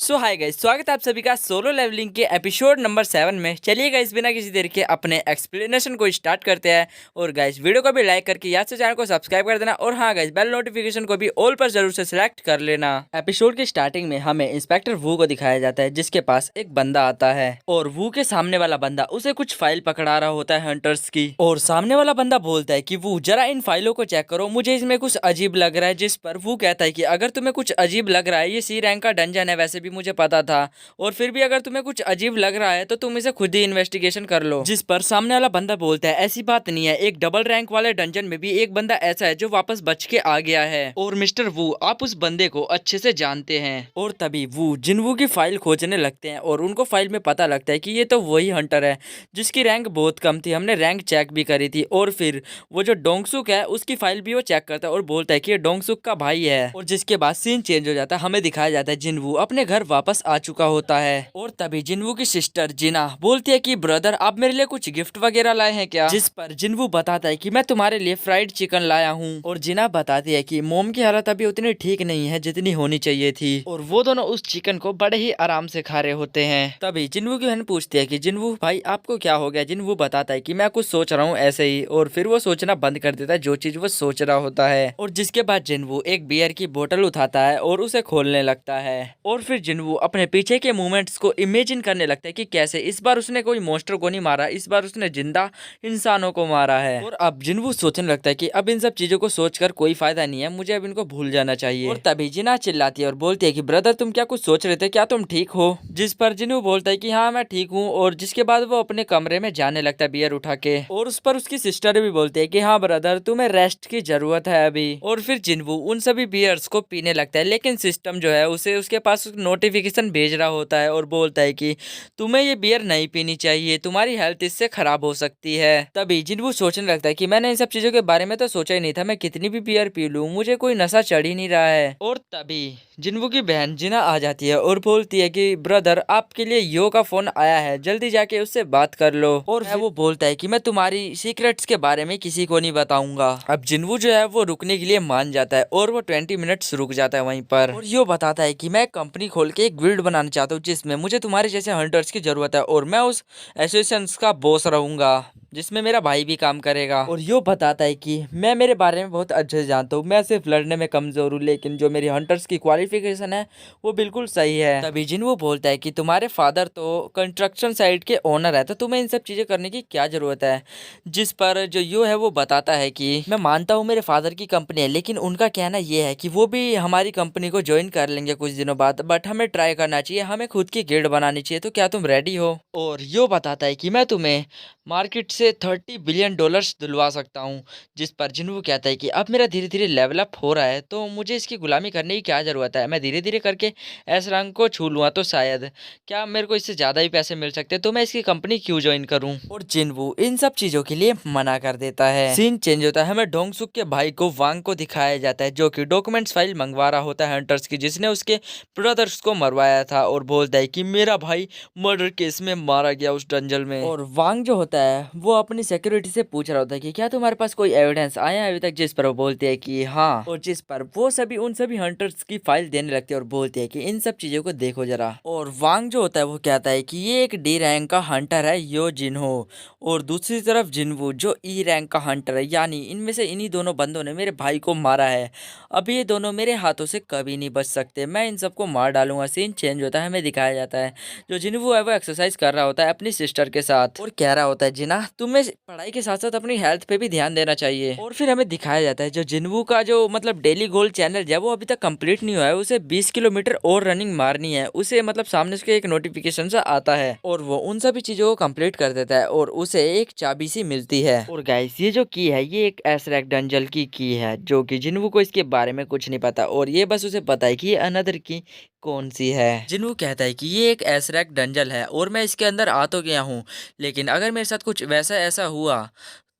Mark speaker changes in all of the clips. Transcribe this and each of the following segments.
Speaker 1: सो hi guys, स्वागत है आप सभी का सोलो लेवलिंग के एपिसोड नंबर 7 में। चलिए गाइस, बिना किसी देर के अपने एक्सप्लेनेशन को स्टार्ट करते हैं। और गाइस, वीडियो को भी लाइक करके याद से चैनल को सब्सक्राइब कर देना। और हाँ गाइस, बेल नोटिफिकेशन को भी ऑल पर जरूर से सिलेक्ट कर लेना। एपिसोड की स्टार्टिंग में हमें इंस्पेक्टर वू को दिखाया जाता है, जिसके पास एक बंदा आता है और वू के सामने वाला बंदा उसे कुछ फाइल पकड़ा रहा होता है हंटर्स की। और सामने वाला बंदा बोलता है कि वू जरा इन फाइलों को चेक करो, मुझे इसमें कुछ अजीब लग रहा है। जिस पर वू कहता है कि अगर तुम्हें कुछ अजीब लग रहा है, ये सी रैंक का डंजन है, वैसे भी मुझे पता था, और फिर भी अगर तुम्हें कुछ अजीब लग रहा है तो तुम इसे खुद ही इन्वेस्टिगेशन कर लो। जिस पर सामने वाला बंदा बोलता है ऐसी बात नहीं है, एक डबल रैंक वाले डंजन में भी एक बंदा ऐसा है जो वापस बच के आ गया है। और मिस्टर वू, आप उस बंदे को अच्छे से जानते हैं। और तभी वू जिनवू की फाइल खोजने लगते हैं और उनको फाइल में पता लगता है कि ये तो वही हंटर है जिसकी रैंक बहुत कम थी, हमने रैंक चेक भी करी थी। और फिर वो जो डोंगसुक है उसकी फाइल भी वो चेक करता है और बोलता है कि ये डोंगसुक का भाई है। और जिसके बाद सीन चेंज हो जाता है, हमें दिखाया जाता है जिनवू अपने घर वापस आ चुका होता है। और तभी जिनवू की सिस्टर जिना बोलती है कि ब्रदर, आप मेरे लिए कुछ गिफ्ट वगैरह लाए हैं क्या? जिस पर जिनवू बताता है कि मैं तुम्हारे लिए फ्राइड चिकन लाया हूँ। और जिना बताती है कि मोम की हालत अभी उतनी ठीक नहीं है जितनी होनी चाहिए थी। और वो दोनों उस चिकन को बड़े ही आराम से खा रहे होते हैं। तभी जिनवू की बहन पूछती है कि जिनवू भाई, आपको क्या हो गया? जिनवू बताता है कि मैं कुछ सोच रहा हूँ ऐसे ही। और फिर वो सोचना बंद कर देता है जो चीज वो सोच रहा होता है। और जिसके बाद जिनवू एक बियर की बोतल उठाता है और उसे खोलने लगता है। और फिर जिनवू अपने पीछे के मूवमेंट्स को इमेजिन करने लगता है कि कैसे इस बार उसने कोई मॉन्स्टर को नहीं मारा, इस बार उसने जिंदा इंसानों को मारा है। और अब जिनवू सोचने लगता है कि अब इन सब चीजों को सोचकर कोई फायदा नहीं है, मुझे अब इनको भूल जाना चाहिए। और तभी जिना चिल्लाती है और बोलती है कि ब्रदर, तुम क्या कुछ सोच रहे थे? क्या तुम ठीक हो? जिस पर जिनवू बोलता है कि हाँ मैं ठीक हूँ। और जिसके बाद वो अपने कमरे में जाने लगता है बियर उठा के। और उस पर उसकी सिस्टर भी बोलती है कि हाँ ब्रदर, तुम्हें रेस्ट की जरूरत है अभी। और फिर जिनवू उन सभी बियर्स को पीने लगता है, लेकिन सिस्टम जो है उसे उसके पास नोटिफिकेशन भेज रहा होता है और बोलता है कि तुम्हें ये बियर नहीं पीनी चाहिए, तुम्हारी हेल्थ इससे खराब हो सकती है। तभी जिनवू सोचने लगता है कि मैंने इन सब चीजों के बारे में तो सोचा ही नहीं था, मैं कितनी भी बियर पी लूं मुझे कोई नशा चढ़ ही नहीं रहा है। और तभी जिनवू की बहन जिना आ जाती है और बोलती है कि ब्रदर, आपके लिए यो का फोन आया है, जल्दी जाके उससे बात कर लो। और वो बोलता है कि मैं तुम्हारी सीक्रेट्स के बारे में किसी को नहीं बताऊंगा। अब जिनवू जो है वो रुकने के लिए मान जाता है और वो 20 मिनट्स रुक जाता है वहीं पर। और यो बताता है कि मैं कंपनी खोल के एक गिल्ड बनाना चाहता हूँ जिसमें मुझे तुम्हारे जैसे हंटर्स की जरूरत है, और मैं उस एसोसिएशन का बॉस रहूंगा जिसमें मेरा भाई भी काम करेगा। और यो बताता है कि मैं मेरे बारे में बहुत अच्छे से जानता हूँ, मैं सिर्फ लड़ने में कमजोर हूँ, लेकिन जो मेरी हंटर्स की क्वालिफिकेशन है वो बिल्कुल सही है। तभी जिनवू बोलता है कि तुम्हारे फादर तो कंस्ट्रक्शन साइट के ओनर है, तो तुम्हें इन सब चीजें करने की क्या जरूरत है? जिस पर जो यो है वो बताता है कि मैं मानता हूँ मेरे फादर की कंपनी है, लेकिन उनका कहना ये है कि वो भी हमारी कंपनी को ज्वाइन कर लेंगे कुछ दिनों बाद, बट हमें ट्राई करना चाहिए, हमें खुद की गिल्ड बनानी चाहिए, तो क्या तुम रेडी हो? और यो बताता है कि मैं तुम्हें मार्केट से $30 बिलियन दिलवा सकता हूँ। जिस पर जिनवू कहता है कि अब मेरा धीरे धीरे लेवल अप हो रहा है, तो मुझे इसकी गुलामी करने की क्या जरूरत है, मैं धीरे धीरे करके एस रैंक को छू लूंगा तो शायद क्या मेरे को इससे ज्यादा ही पैसे मिल सकते हैं, तो मैं इसकी कंपनी क्यों ज्वाइन करूं? और जिनवू इन सब चीजों के लिए मना कर देता है। सीन चेंज होता है, हमें डोंगसुक के भाई को वांग को दिखाया जाता है जो कि डॉक्यूमेंट्स फाइल मंगवा रहा होता है हंटर्स की, जिसने उसके ब्रदर्स को मरवाया था। और बोलता है कि मेरा भाई मर्डर केस में मारा गया उस डंजल में। और वांग जो होता है वो अपनी सिक्योरिटी से पूछ रहा होता है कि क्या तुम्हारे पास कोई एविडेंस आया है अभी तक? जिस पर वो बोलते हैं कि हाँ। और जिस पर वो सभी उन सभी हंटर्स की फाइल देने लगते हैं और बोलते हैं कि इन सब चीजों को देखो जरा। और वांग जो होता है वो कहता है कि ये एक डी रैंक का हंटर है यो जिनहो, और दूसरी तरफ जिनवू जो ई रैंक का हंटर है, यानी इनमें से इन्हीं दोनों बंदों ने मेरे भाई को मारा है। अब ये दोनों मेरे हाथों से कभी नहीं बच सकते, मैं इन सबको मार डालूंगा। सीन चेंज होता है, हमें दिखाया जाता है जो जिनवू है वो एक्सरसाइज कर रहा होता है अपनी सिस्टर के साथ और कह रहा होता है जिना, तुम्हें पढ़ाई के साथ साथ अपनी हेल्थ पे भी ध्यान देना चाहिए। और फिर हमें दिखाया जाता है जो जिनवू का जो मतलब डेली गोल चैनल है वो अभी तक कंप्लीट नहीं हुआ है, उसे 20 किलोमीटर और रनिंग मारनी है। उसे मतलब सामने से एक नोटिफिकेशन सा आता है और वो उन सभी चीजों को कंप्लीट कर देता है और उसे एक चाबी सी मिलती है। और गाइस, ये जो की है ये एक एसरैक डंजल की है जो कि जिनवू को इसके बारे में कुछ नहीं पता, और ये बस उसे पता है कि ये अनदर की कौन सी है। जिनवू कहता है कि ये एक एसरैक डंजल है और मैं इसके अंदर आ तो गया हूँ, लेकिन अगर मेरे साथ कुछ वैसा ऐसा हुआ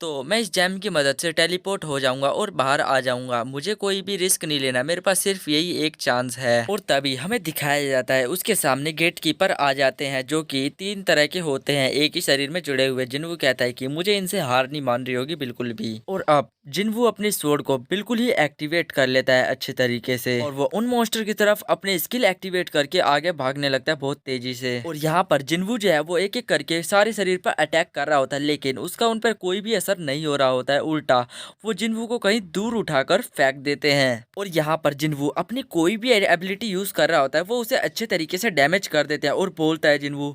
Speaker 1: तो मैं इस जैम की मदद से टेलीपोर्ट हो जाऊंगा और बाहर आ जाऊंगा, मुझे कोई भी रिस्क नहीं लेना, मेरे पास सिर्फ यही एक चांस है। और तभी हमें दिखाया जाता है उसके सामने गेट कीपर आ जाते हैं जो कि 3 तरह के होते हैं एक ही शरीर में जुड़े हुए। जिनवू कहता है कि मुझे इनसे हार नहीं मान रही होगी बिल्कुल भी। और अब जिन्वू अपनी स्वॉर्ड को बिल्कुल ही एक्टिवेट कर लेता है अच्छे तरीके से, और वो उन मॉन्स्टर की तरफ अपने स्किल एक्टिवेट करके आगे भागने लगता है बहुत तेजी से। और यहाँ पर जिन्वू जो है वो एक एक करके सारे शरीर पर अटैक कर रहा होता है, लेकिन उसका उन पर कोई भी असर नहीं हो रहा होता है। उल्टा वो जिन्वू को कहीं दूर उठाकर फेंक देते हैं। और यहाँ पर जिन्वू अपनी कोई भी एबिलिटी यूज कर रहा होता है वो उसे अच्छे तरीके से डैमेज कर देते हैं, और बोलता है जिन्वू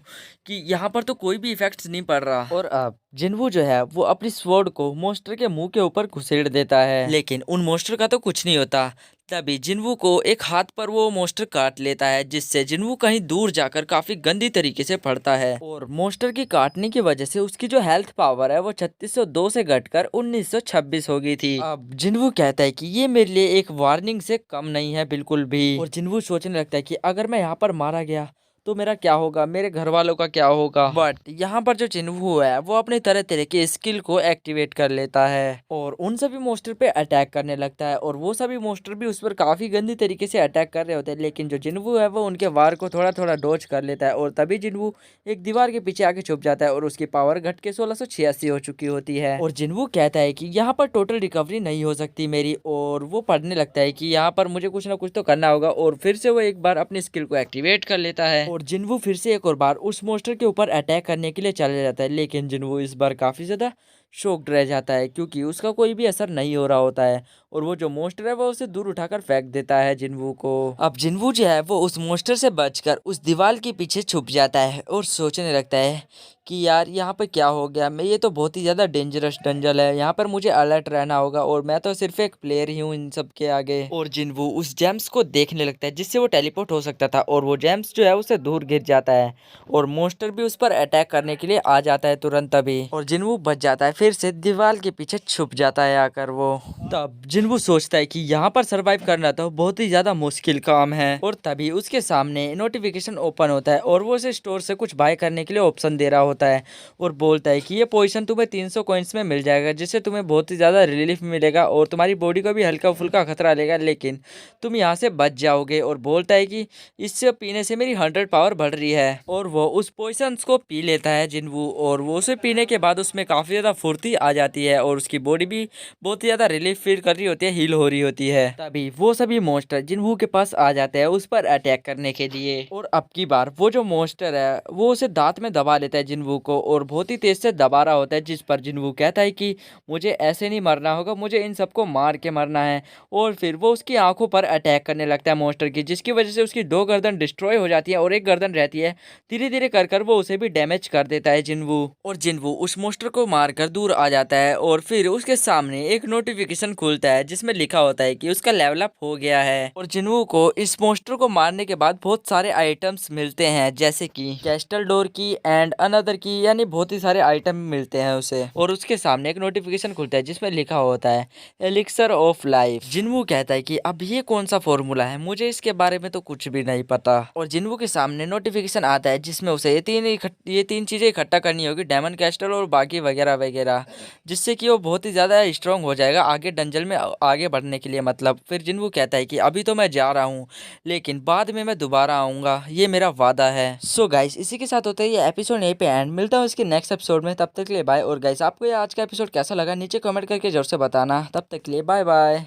Speaker 1: कि यहाँ पर तो कोई भी इफेक्ट्स नहीं पड़ रहा। और अब जिन्वू जो है वो अपनी स्वॉर्ड को मॉन्स्टर के मुंह के ऊपर घुसेड़ देता है, लेकिन उन मॉन्स्टर का तो कुछ नहीं होता। तभी जिन्वू को एक हाथ पर वो मॉन्स्टर काट लेता है, जिससे जिन्वू कहीं दूर जाकर काफी गंदी तरीके से पड़ता है। और मॉन्स्टर की काटने की वजह से उसकी जो हेल्थ पावर है वो 3602 से घटकर 1926 हो गई थी। अब जिन्वू कहता है कि ये मेरे लिए एक वार्निंग से कम नहीं है बिल्कुल भी। और जिन्वू सोचने लगता है कि अगर मैं यहाँ पर मारा गया तो मेरा क्या होगा, मेरे घर वालों का क्या होगा। बट यहाँ पर जो जिन्वू है वो अपने तरह तरह के स्किल को एक्टिवेट कर लेता है और उन सभी मोस्टर पे अटैक करने लगता है, और वो सभी मोस्टर भी उस पर काफी गंदी तरीके से अटैक कर रहे होते हैं। लेकिन जो जिन्वू है वो उनके वार को थोड़ा थोड़ा डोज कर लेता है, और तभी जिन्वू एक दीवार के पीछे आके छुप जाता है और उसकी पावर घट के 1686 हो चुकी होती है। और जिन्वू कहता है कि यहाँ पर टोटल रिकवरी नहीं हो सकती मेरी, और वो पढ़ने लगता है कि यहाँ पर मुझे कुछ ना कुछ तो करना होगा। और फिर से वो एक बार अपनी स्किल को एक्टिवेट कर लेता है, और जिन्वू फिर से एक और बार उस मोस्टर के ऊपर अटैक करने के लिए चला जाता है। लेकिन जिन्वू इस बार काफी ज्यादा शॉक्ड रह जाता है, क्योंकि उसका कोई भी असर नहीं हो रहा होता है, और वो जो मोस्टर है वो उसे दूर उठाकर फेंक देता है जिन्वू को। अब जिन्वू जो है वो उस मोस्टर से बचकर उस दीवार के पीछे छुप जाता है और सोचने लगता है कि यार यहाँ पे क्या हो गया, मैं ये तो बहुत ही ज़्यादा डेंजरस डंजल है, यहाँ पर मुझे अलर्ट रहना होगा, और मैं तो सिर्फ एक प्लेयर ही हूँ इन सब के आगे। और जिन्वू उस जेम्स को देखने लगता है जिससे वो टेलीपोर्ट हो सकता था, और वो जेम्स जो है उसे दूर गिर जाता है, और मोस्टर भी उस पर अटैक करने के लिए आ जाता है तुरंत तभी, और जिन्वू बच जाता है, फिर से दीवार के पीछे छुप जाता है आकर वो। तब जिन्वू सोचता है कि यहाँ पर सरवाइव करना तो बहुत ही ज्यादा मुश्किल काम है, और तभी उसके सामने नोटिफिकेशन ओपन होता है और वो उसे स्टोर से कुछ बाय करने के लिए ऑप्शन दे रहा होता है, और बोलता है कि ये पोजीशन तुम्हें 300 कॉइन्स में मिल जाएगा, जिससे तुम्हें बहुत ही ज्यादा रिलीफ मिलेगा और तुम्हारी बॉडी को भी हल्का फुल्का खतरा लेगा, लेकिन तुम यहाँ से बच जाओगे। और बोलता है कि इससे पीने से मेरी 100 पावर बढ़ रही है, और वो उस पोइजन को पी लेता है जिन्वू, और वो उसे पीने के बाद उसमें काफी ज्यादा फुर्ती आ जाती है, और उसकी बॉडी भी बहुत ही ज्यादा रिलीफ फील कर रही होती है, हील हो रही होती है। तभी वो सभी मॉन्स्टर जिन्वू के पास आ जाते हैं उस पर अटैक करने के लिए, और अब की बार वो जो मॉन्स्टर है वो उसे दांत में दबा लेता है जिन्वू को, और बहुत ही तेज से दबा रहा होता है, जिस पर जिन्वू कहता है कि मुझे ऐसे नहीं मरना होगा, मुझे इन सबको मार के मरना है। और फिर वो उसकी आंखों पर अटैक करने लगता है मॉन्स्टर की, जिसकी वजह से उसकी 2 गर्दन डिस्ट्रॉय हो जाती है और एक गर्दन रहती है। धीरे धीरे कर कर वो उसे भी डैमेज कर देता है जिन्वू, और जिन्वू उस मॉन्स्टर को मारकर दूर आ जाता है, और फिर उसके सामने एक नोटिफिकेशन खुलता है जिसमें लिखा होता है कि उसका लेवल अप हो गया है। और जिन्वू को इस मॉन्स्टर को मारने के बाद बहुत सारे आइटम्स मिलते हैं, जैसे कि कैस्टल डोर की एंड अनदर की, यानी बहुत ही सारे आइटम मिलते हैं उसे। और उसके सामने एक नोटिफिकेशन खुलता है जिसमें लिखा होता है एलिक्सर ऑफ लाइफ। जिन्वू कहता है कि अब ये कौन सा फॉर्मूला है, मुझे इसके बारे में तो कुछ भी नहीं पता। और जिन्वू के सामने नोटिफिकेशन आता है जिसमें उसे ये तीन चीजें इकट्ठा करनी होगी, डायमंड कैस्टल और बाकी वगैरह वगैरह, जिससे कि वो बहुत ही ज्यादा स्ट्रांग हो जाएगा आगे डंजल में आगे बढ़ने के लिए। मतलब फिर जिन्वू कहता है कि अभी तो मैं जा रहा हूँ, लेकिन बाद में मैं दोबारा आऊंगा, ये मेरा वादा है। सो गाइस, इसी के साथ होता है ये एपिसोड यहीं पे एंड। मिलता हूँ इसके नेक्स्ट एपिसोड में, तब तक के लिए बाय। और गाइस, आपको ये आज का एपिसोड कैसा लगा नीचे कमेंट करके जरूर से बताना। तब तक के लिए बाय बाय।